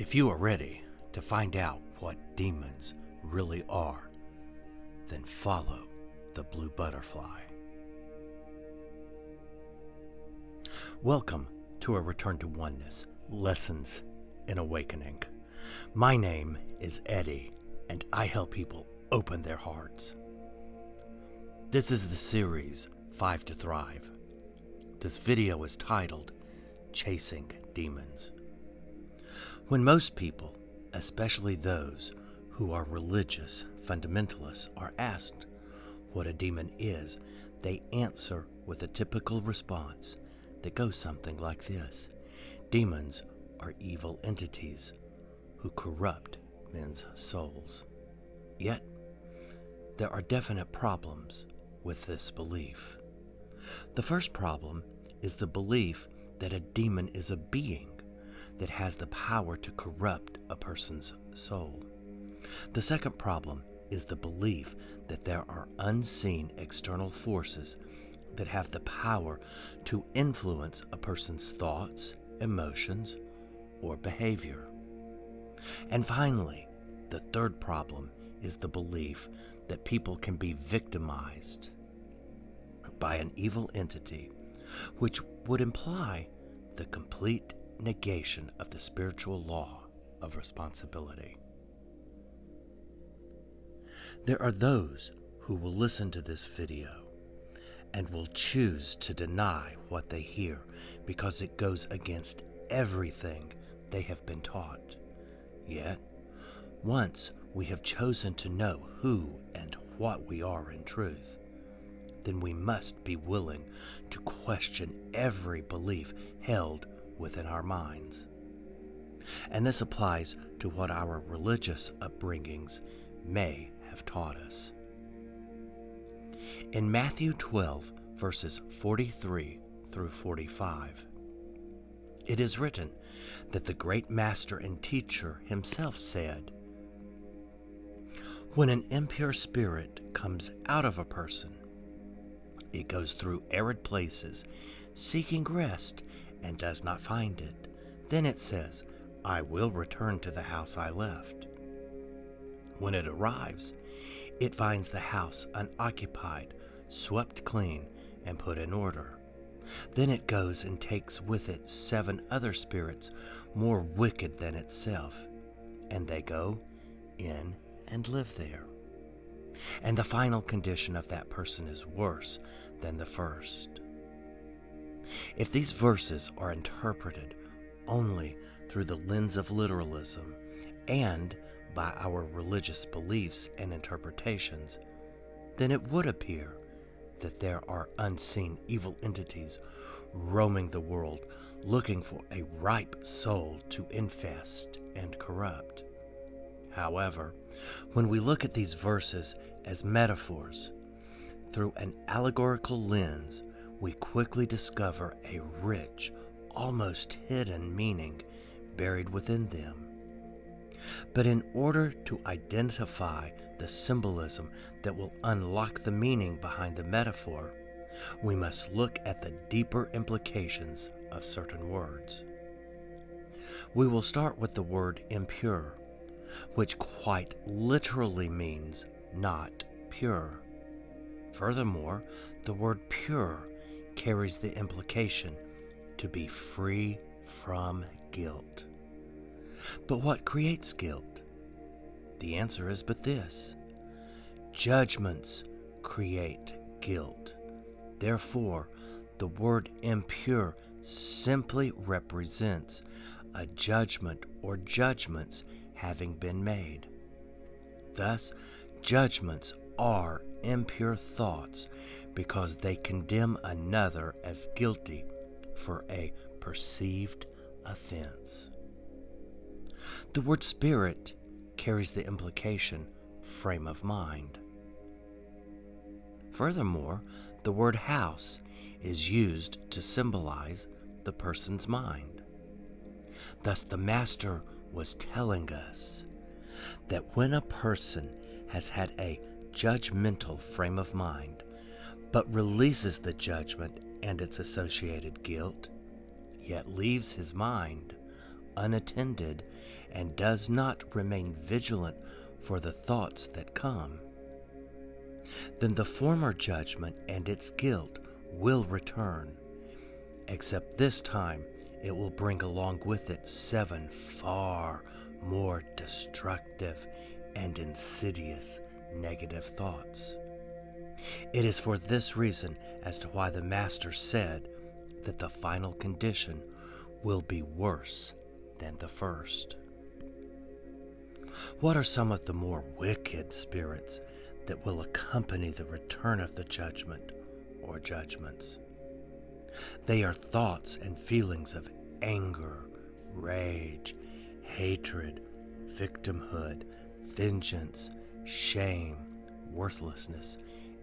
If you are ready to find out what demons really are, then follow the blue butterfly. Welcome to a Return to Oneness, Lessons in Awakening. My name is Eddie, and I help people open their hearts. This is the series 5 to Thrive. This video is titled Chasing Demons. When most people, especially those who are religious fundamentalists, are asked what a demon is, they answer with a typical response that goes something like this: demons are evil entities who corrupt men's souls. Yet, there are definite problems with this belief. The first problem is the belief that a demon is a being that has the power to corrupt a person's soul. The second problem is the belief that there are unseen external forces that have the power to influence a person's thoughts, emotions, or behavior. And finally, the third problem is the belief that people can be victimized by an evil entity, which would imply the complete negation of the spiritual law of responsibility. There are those who will listen to this video and will choose to deny what they hear because it goes against everything they have been taught. Yet, once we have chosen to know who and what we are in truth, then we must be willing to question every belief held within our minds. And this applies to what our religious upbringings may have taught us. In Matthew 12, verses 43 through 45, it is written that the great master and teacher himself said, "When an impure spirit comes out of a person, it goes through arid places, seeking rest, and does not find it. Then it says, 'I will return to the house I left.' When it arrives, it finds the house unoccupied, swept clean, and put in order. Then it goes and takes with it 7 other spirits more wicked than itself, and they go in and live there. And the final condition of that person is worse than the first." If these verses are interpreted only through the lens of literalism and by our religious beliefs and interpretations, then it would appear that there are unseen evil entities roaming the world looking for a ripe soul to infest and corrupt. However, when we look at these verses as metaphors through an allegorical lens, we quickly discover a rich, almost hidden meaning buried within them. But in order to identify the symbolism that will unlock the meaning behind the metaphor, we must look at the deeper implications of certain words. We will start with the word impure, which quite literally means not pure. Furthermore, the word pure carries the implication to be free from guilt. But what creates guilt? The answer is but this: judgments create guilt. Therefore, the word impure simply represents a judgment or judgments having been made. Thus, judgments are impure thoughts because they condemn another as guilty for a perceived offense. The word spirit carries the implication frame of mind. Furthermore, the word house is used to symbolize the person's mind. Thus, the Master was telling us that when a person has had a judgmental frame of mind, but releases the judgment and its associated guilt, yet leaves his mind unattended and does not remain vigilant for the thoughts that come, then the former judgment and its guilt will return, except this time it will bring along with it 7 far more destructive and insidious negative thoughts. It is for this reason as to why the Master said that the final condition will be worse than the first. What are some of the more wicked spirits that will accompany the return of the judgment or judgments? They are thoughts and feelings of anger, rage, hatred, victimhood, vengeance, shame, worthlessness,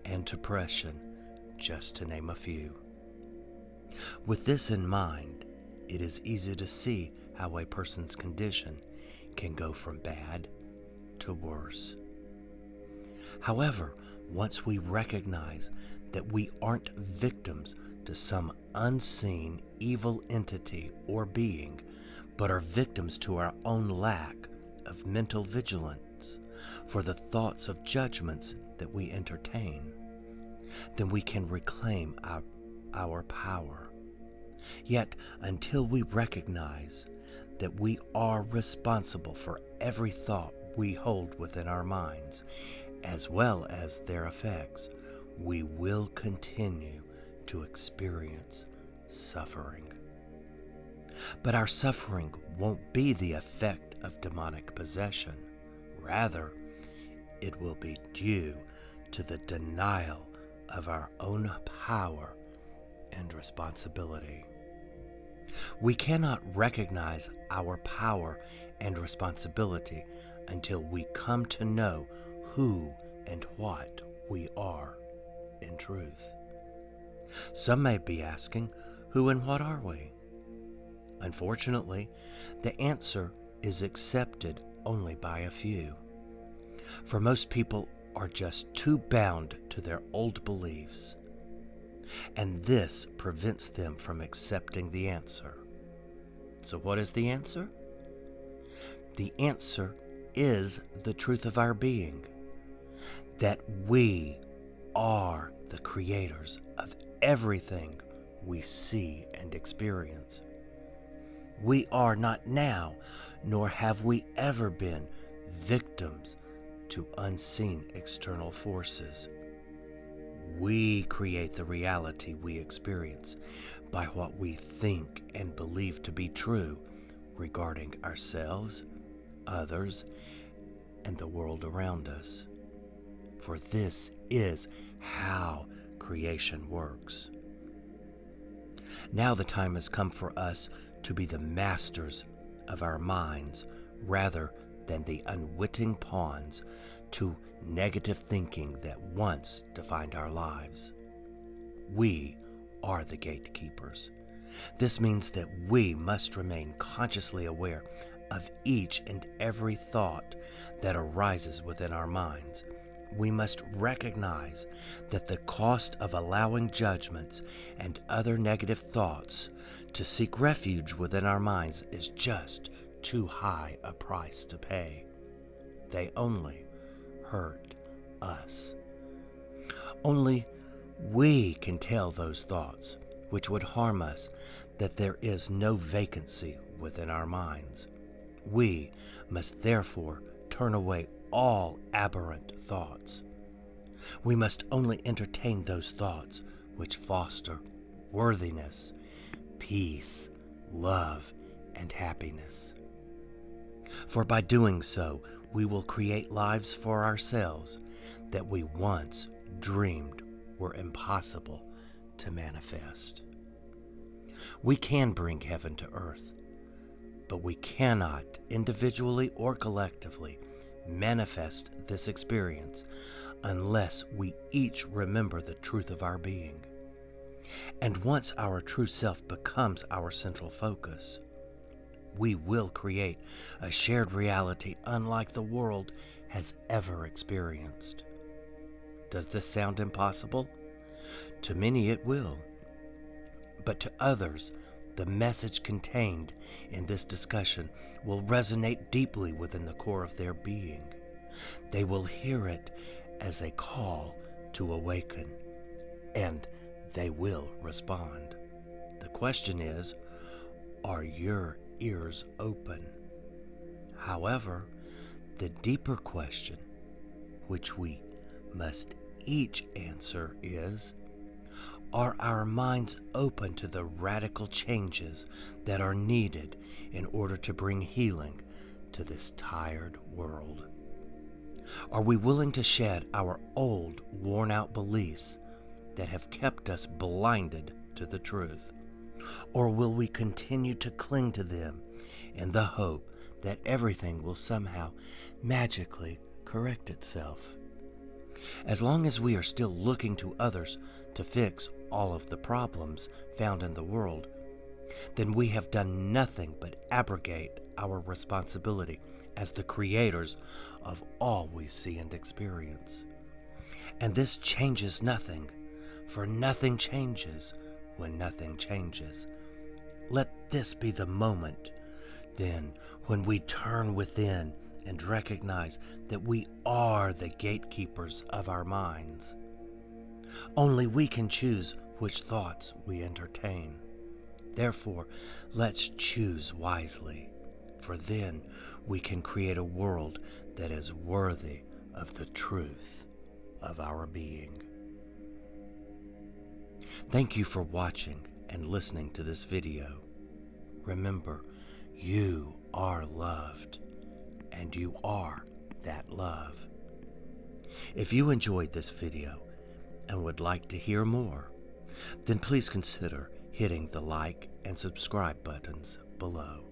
and depression, just to name a few. With this in mind, it is easy to see how a person's condition can go from bad to worse. However, once we recognize that we aren't victims to some unseen evil entity or being, but are victims to our own lack of mental vigilance for the thoughts of judgments that we entertain, then we can reclaim our power. Yet, until we recognize that we are responsible for every thought we hold within our minds, as well as their effects, we will continue to experience suffering. But our suffering won't be the effect of demonic possession. Rather, it will be due to the denial of our own power and responsibility. We cannot recognize our power and responsibility until we come to know who and what we are in truth. Some may be asking, who and what are we? Unfortunately, the answer is accepted only by a few. For most people are just too bound to their old beliefs, and this prevents them from accepting the answer. So what is the answer? The answer is the truth of our being, that we are the creators of everything we see and experience. We are not now, nor have we ever been, victims to unseen external forces. We create the reality we experience by what we think and believe to be true regarding ourselves, others, and the world around us. For this is how creation works. Now the time has come for us to be the masters of our minds rather than the unwitting pawns to negative thinking that once defined our lives. We are the gatekeepers. This means that we must remain consciously aware of each and every thought that arises within our minds. We must recognize that the cost of allowing judgments and other negative thoughts to seek refuge within our minds is just too high a price to pay. They only hurt us. Only we can tell those thoughts which would harm us that there is no vacancy within our minds. We must therefore turn away all aberrant thoughts. We must only entertain those thoughts which foster worthiness, peace, love, and happiness. For by doing so, we will create lives for ourselves that we once dreamed were impossible to manifest. We can bring heaven to earth, but we cannot individually or collectively manifest this experience unless we each remember the truth of our being. And once our true self becomes our central focus, we will create a shared reality unlike the world has ever experienced. Does this sound impossible? To many it will, but to others, The message contained in this discussion will resonate deeply within the core of their being. They will hear it as a call to awaken, and they will respond. The question is, are your ears open? However, the deeper question, which we must each answer, is, are our minds open to the radical changes that are needed in order to bring healing to this tired world? Are we willing to shed our old, worn-out beliefs that have kept us blinded to the truth? Or will we continue to cling to them in the hope that everything will somehow magically correct itself? As long as we are still looking to others to fix all of the problems found in the world, then we have done nothing but abrogate our responsibility as the creators of all we see and experience. And this changes nothing, for nothing changes when nothing changes. Let this be the moment, then, when we turn within and recognize that we are the gatekeepers of our minds. Only we can choose which thoughts we entertain. Therefore, let's choose wisely, for then we can create a world that is worthy of the truth of our being. Thank you for watching and listening to this video. Remember, you are loved, and you are that love. If you enjoyed this video and would like to hear more, then please consider hitting the like and subscribe buttons below.